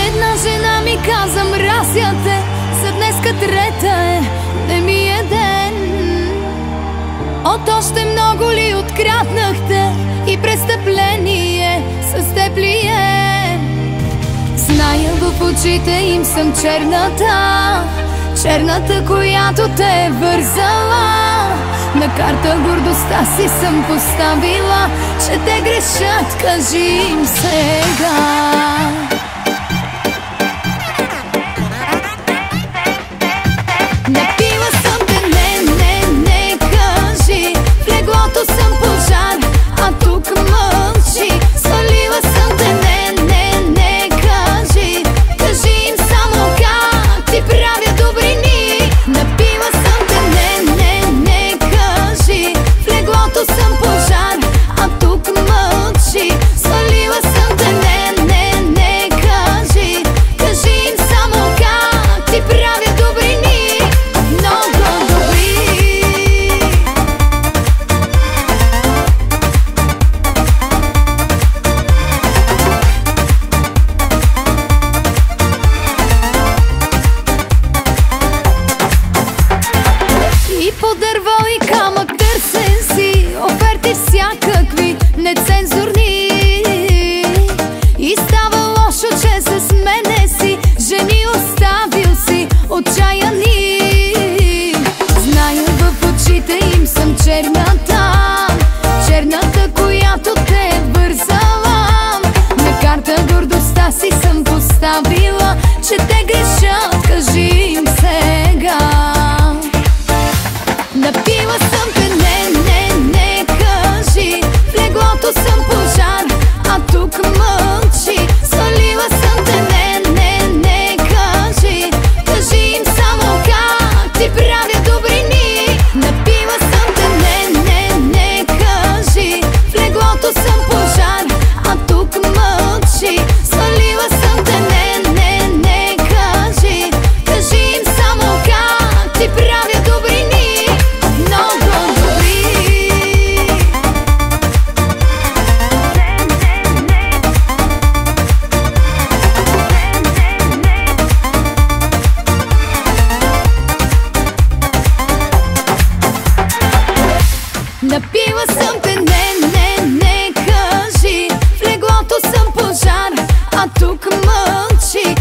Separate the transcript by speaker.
Speaker 1: Една жена ми каза: мразя те, за днеска трета е, не ми е ден. От още много ли откраднахте и престъпление с теб ли е? Зная, в очите им съм черната, черната, която те е вързала. На карта гордостта си съм поставила, че те грешат, кажи им сега. Напила съм те, не, кажи, в леглото съм пожар, а тук мълчи. Свалила съм те, не, кажи, кажи им само как ти правя добрини. Напила съм те, не, кажи, в леглото съм пожар, а тук мълчи. Свалила съм те, не, кажи, кажи им само как ти правя добрини. Всякакви нецензурни. И става лошо, че с мене си жени оставил си отчаяни. Зная, в очите им съм черната, черната, която те е вързала. На карта гордостта си съм поставила, че те грешат, кажи им сега. Напила съм те, не, кажи, в леглото съм пожар, а тук мълчи. Свалила съм те, не, кажи, кажи им само как ти правя добрини. Напила съм те, не, кажи, в леглото съм пожар, а тук мълчи. Свалила съм те, не, кажи, кажи им само как ти правя добрини. Много добри. Напила съм те, не, кажи, в леглото съм пожар, а тук мълчи.